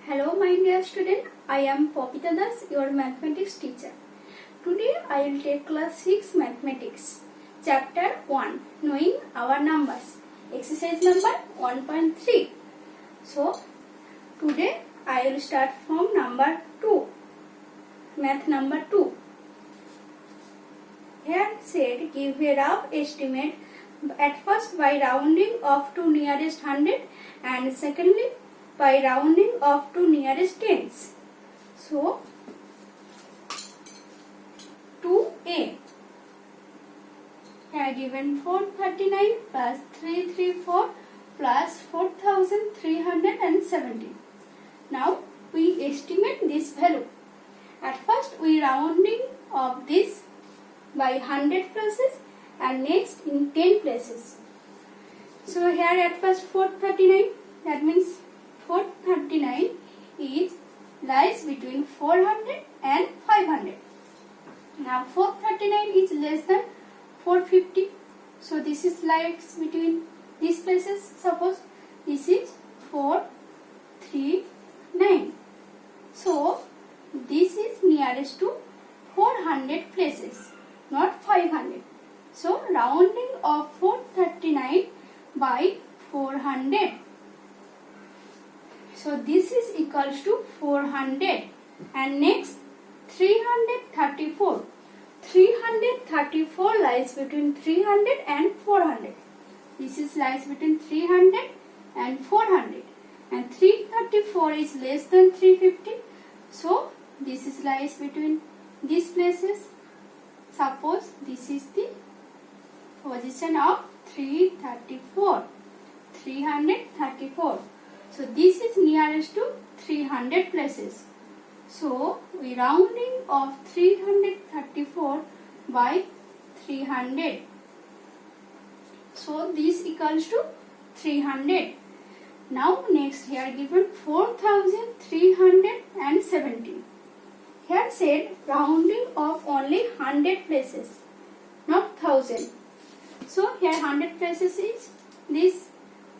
Hello my dear student, I am Popita Das, your mathematics teacher. Today I will take class 6 mathematics, chapter 1, knowing our numbers, exercise number 1.3. So today I will start from number 2, math number 2. Here said give a rough estimate at first by rounding off to nearest hundred and secondly by rounding off to nearest tens. So 2a. Here given 439 plus 334 plus 4370. Now we estimate this value. At first we rounding of this by 100 places and next in 10 places. So here at first 439, that means 439 lies between 400 and 500. Now 439 is less than 450. So this is lies between these places. Suppose this is 439. So this is nearest to 400 places, not 500. So rounding of 439 by 400. So this is equals to 400 and next 334. 334 lies between 300 and 400. This is lies between 300 and 400 and 334 is less than 350. So this is lies between these places. Suppose this is the position of 334. 334. So this is nearest to 300 places. So we rounding of 334 by 300. So this equals to 300. Now next here given 4317. Here said rounding of only 100 places, not 1000. So here 100 places is this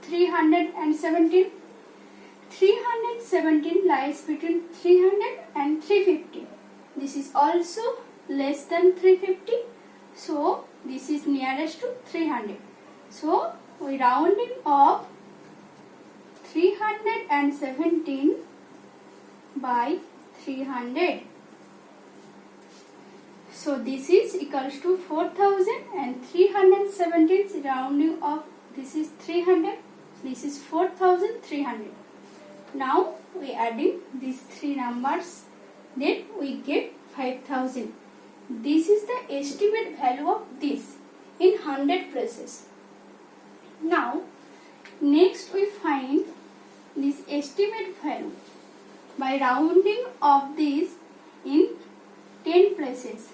317. 317 lies between 300 and 350. This is also less than 350. So this is nearest to 300. So we rounding off 317 by 300. So this is equals to 4000 and 317 rounding off. This is 300. This is 4300. Now we adding these three numbers, then we get 5000. This is the estimate value of this in 100 places. Now next we find this estimate value by rounding of this in 10 places.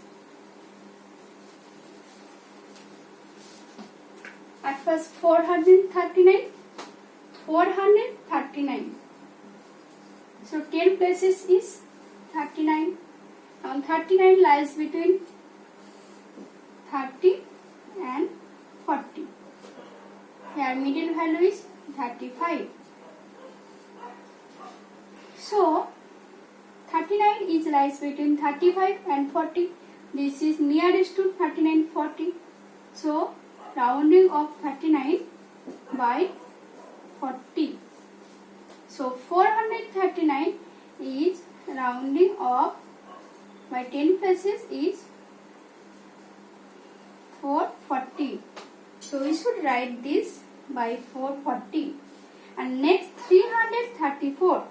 At first 439. So 10 places is 39. And 39 lies between 30 and 40. Here middle value is 35. So 39 is lies between 35 and 40. This is nearest to 39, 40. So rounding of 39 by 40. So 439 is rounding off by 10 places is 440. So we should write this by 440. And next 334.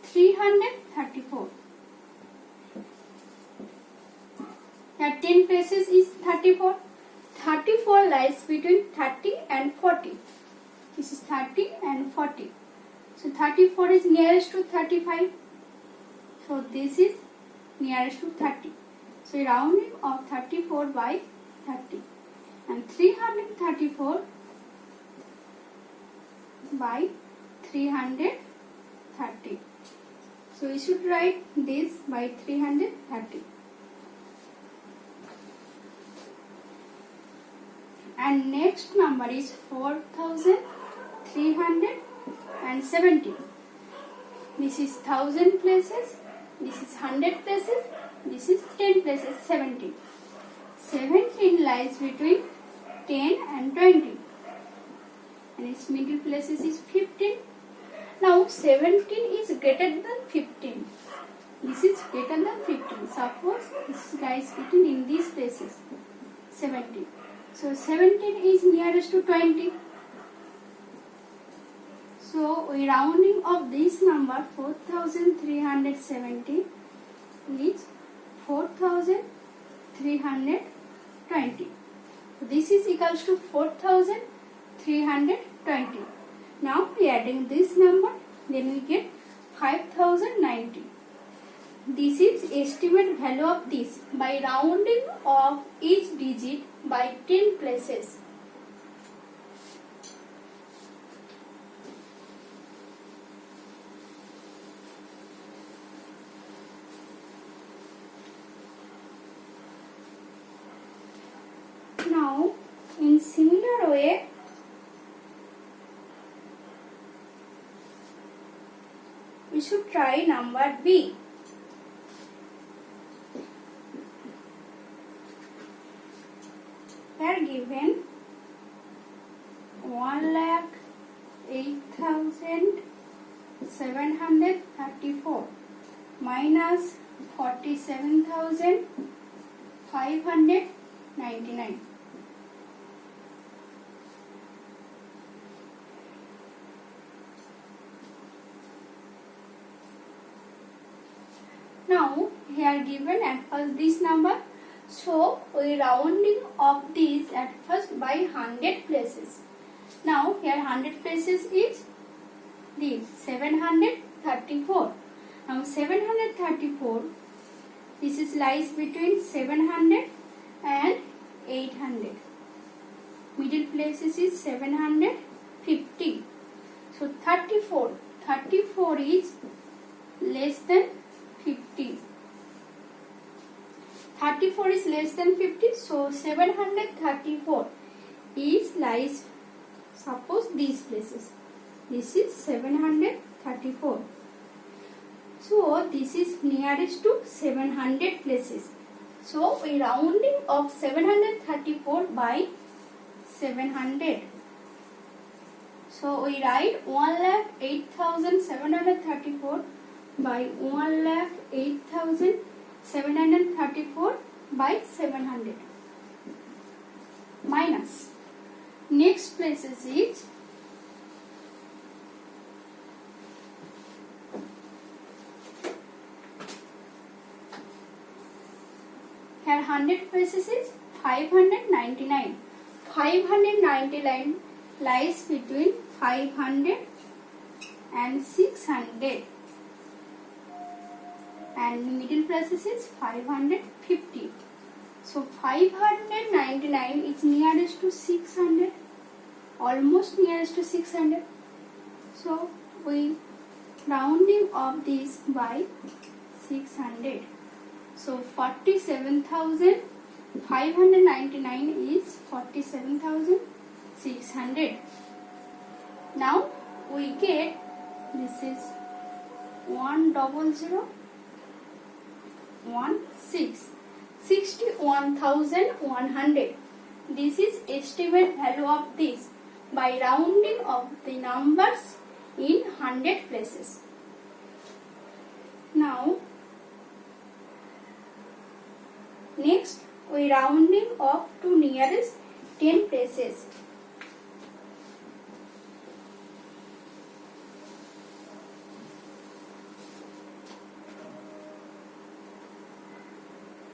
334. Here 10 places is 34. 34 lies between 30 and 40. This is 30 and 40. So 34 is nearest to 35. So this is nearest to 30. So rounding of 34 by 30. And 334 by 330. So we should write this by 330. And next number is 4300 and 17. This is 1000 places, this is 100 places, this is 10 places, 17. 17 lies between 10 and 20 and its middle places is 15. Now 17 is greater than 15. This is greater than 15. Suppose this lies between in these places 17. So 17 is nearest to 20. So we rounding of this number 4370 is 4320. So this is equals to 4320. Now we adding this number, then we get 5090. This is estimate value of this by rounding of each digit by 10 places. Now, in similar way, we should try number B. They are given 1,08,734 minus 47,599. Now here given at first this number, so we rounding of these at first by 100 places. Now here 100 places is this 734. Now 734, this is lies between 700 and 800. Middle places is 750. So 34 is less than 50. 34 is less than 50, so 734 is lies, suppose these places. This is 734. So this is nearest to 700 places. So we rounding of 734 by 700. So we write 1,08,734 by 1,08,734 by 700 minus next places is here 100 places is 599. 599 lies between 500 and 600. And middle places is 550. So 599 is nearest to 600, almost nearest to 600. So we rounding of this by 600. So 47,599 is 47,600. Now we get this is 100. 61,100. This is estimate value of this by rounding of the numbers in 100 places. Now next we rounding of to nearest 10 places.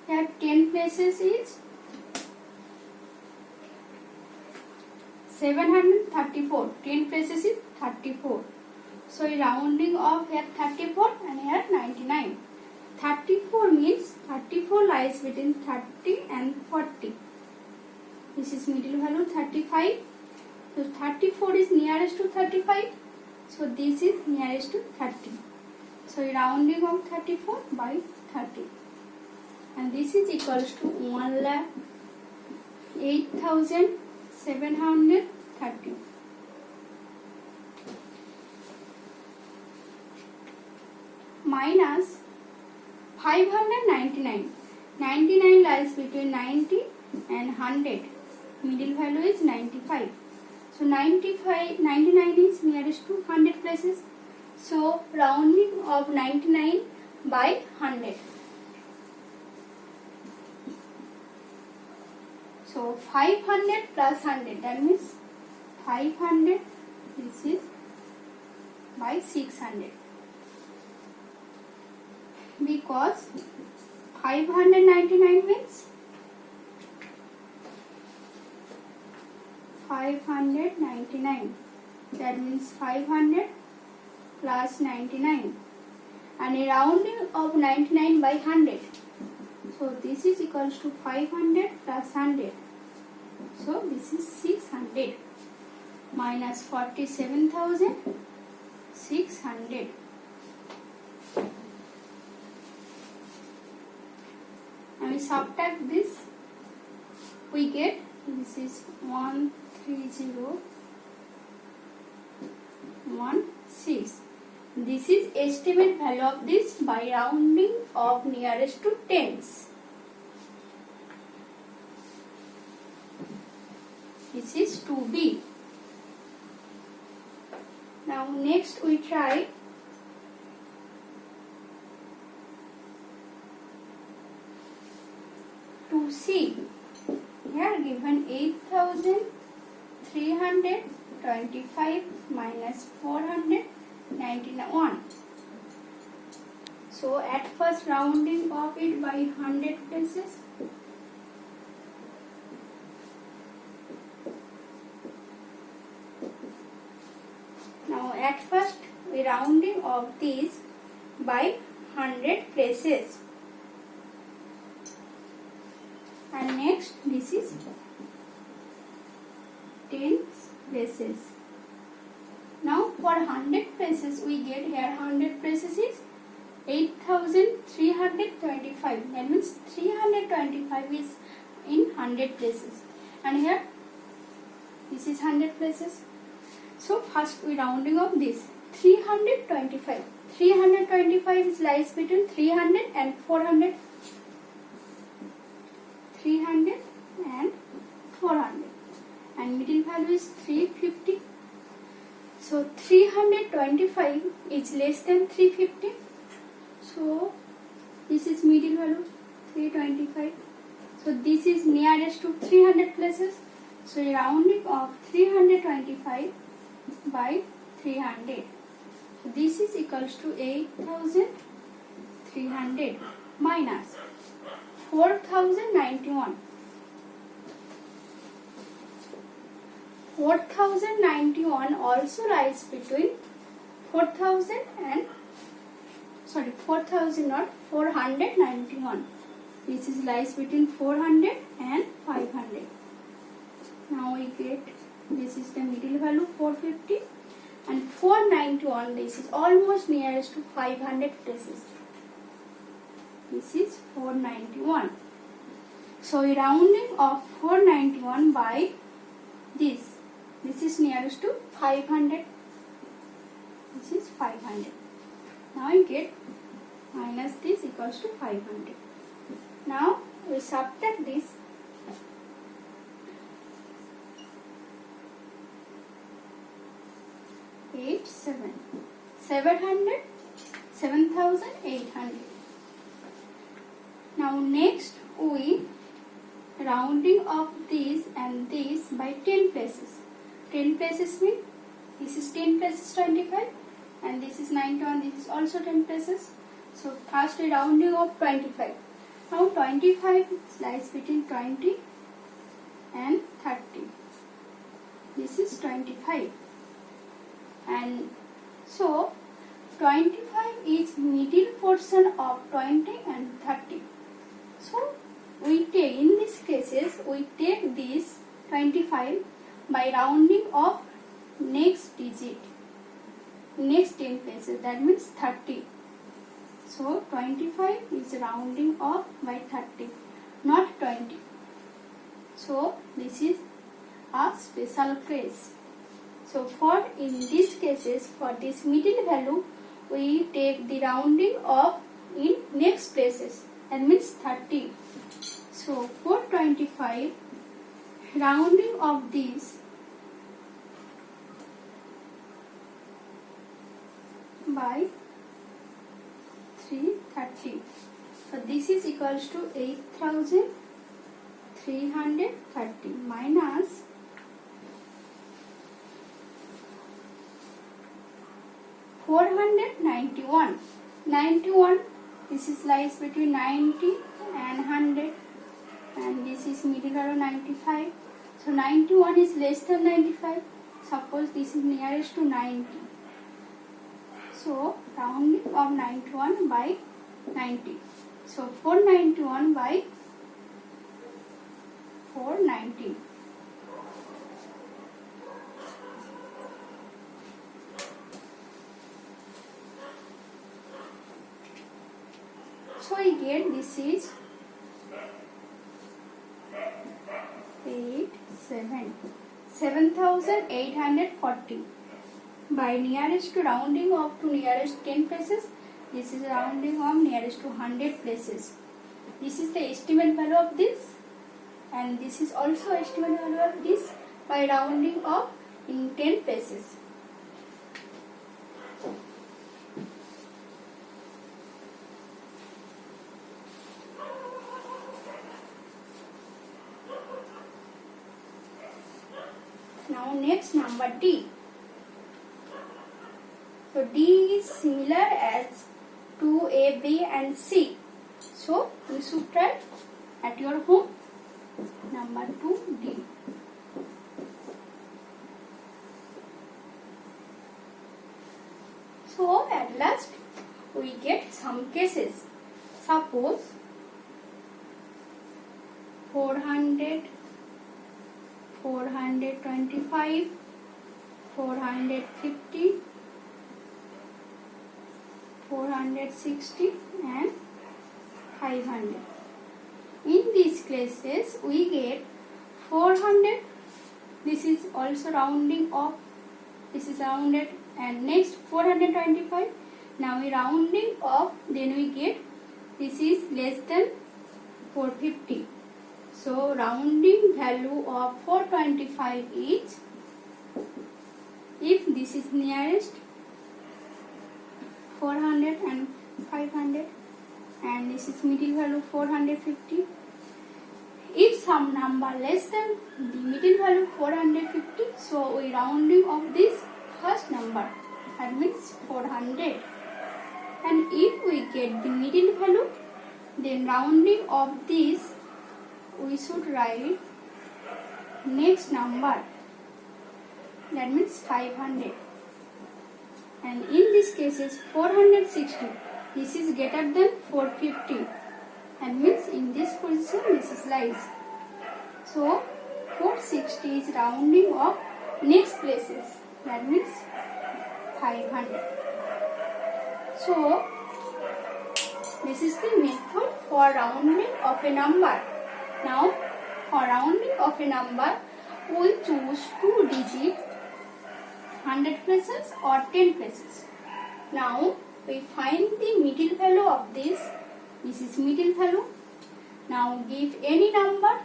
Here 10 places is 734. 10 places is 34. So rounding off here 34 and here 99. 34 means 34 lies between 30 and 40. This is middle value 35. So 34 is nearest to 35. So this is nearest to 30. So rounding of 34 by 30. And this is equals to 1,08,730. minus 599. 99 lies between 90 and 100. Middle value is 95. So 99 is nearest to 100 places. So rounding of 99 by 100. So 500 plus 100, that means 500, this is by 600. Because 599 means 599. That means 500 plus 99. And a rounding of 99 by 100. So this is equals to 500 plus 100. So this is 600 minus 47,600. And we subtract this, we get this is 13016. This is estimate value of this by rounding of nearest to tens. This is 2B. Now next we try to see. Here given 8,325 minus 491. So at first rounding of it by 100 places. Now at first we rounding of these by 100 places. And next this is 10 places. Now for 100 places we get here 100 places is 8,325. That means 325 is in 100 places. And here this is 100 places. So first we rounding of this 325. 325 is lies between 300 and 400. 300 and 400. And middle value is 350. So 325 is less than 350. So this is middle value 325. So this is nearest to 300 places. So rounding of 325 by 300. So this is equals to 8,300 minus 4,091. 4,091 also lies between 491. This is lies between 400 and 500. Now we get this is the middle value 450 and 491. This is almost nearest to 500 places. This is 491. So rounding of 491 by this. This is nearest to 500. This is 500. Now you get minus this equals to 500. Now we subtract this. Eight, 7,800. Now next we rounding of this and this by 10 places. 10 places mean this is 10 places 25 and this is 91. This is also 10 places. So first we rounding of 25. Now 25 lies between 20 and 30. This is 25. And so 25 is middle portion of 20 and 30. So we take, in these cases, we take this 25 by rounding of next digit, next 10 places, that means 30. So 25 is rounding off by 30, not 20. So this is a special case. So for in these cases, for this middle value, we take the rounding of in next places. That means 30. So 425 rounding of this by 330. So this is equals to 8,330 minus 491. 91, this is lies between 90 and 100, and this is middle value 95. So 91 is less than 95. Suppose this is nearest to 90. So rounding of 91 by 90. So 491 by 490. So I get this is 7,840 by nearest to rounding of to nearest 10 places. This is rounding of nearest to 100 places. This is the estimate value of this, and this is also estimate value of this by rounding of in 10 places. Now next number D. So D is similar as to A, B and C. So you should try at your home. Number 2D. So at last we get some cases. Suppose 400, 425, 450, 460 and 500. In these cases we get 400. This is also rounding off. This is rounded, and next 425. Now we rounding off, then we get this is less than 450. So rounding value of 425 is, if this is nearest 400 and 500, and this is middle value 450. If some number less than the middle value 450, so we rounding of this first number, that means 400. And if we get the middle value, then rounding of this we should write next number, that means 500. And in this case is 460. This is greater than 450. And means in this position this is lies. So 460 is rounding of next places. That means 500. So this is the method for rounding of a number. Now for rounding of a number, we choose 2 digit 100 places or 10 places. Now we find the middle value of this. This is middle value. Now give any number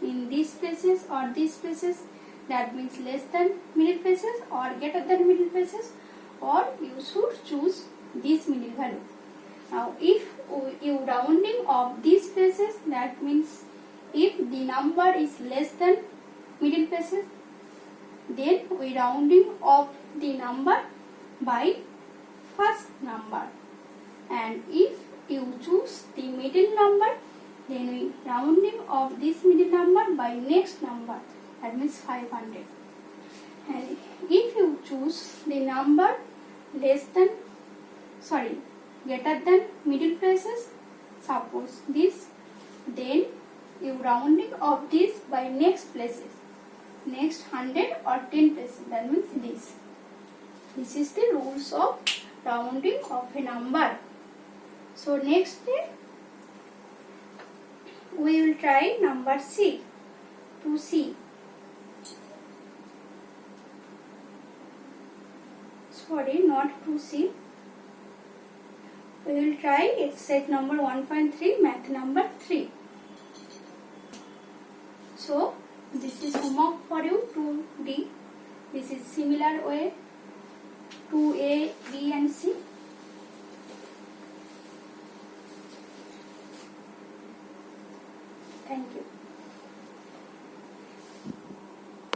in these places or these places, that means less than middle places or greater than middle places, or you should choose this middle value. Now if you rounding of these places, that means if the number is less than middle places, then we rounding of the number by first number. And if you choose the middle number, then we rounding of this middle number by next number, that means 500. And if you choose the number greater than middle places, suppose this, then you rounding of this by next places, next 100 or 10 places, that means this. This is the rules of rounding of a number. So next we will try number C, 2C. Sorry, not 2C, we will try exercise number 1.3, math number 3. So this is homework for you, 2D. This is similar way, 2A, B and C. Thank you.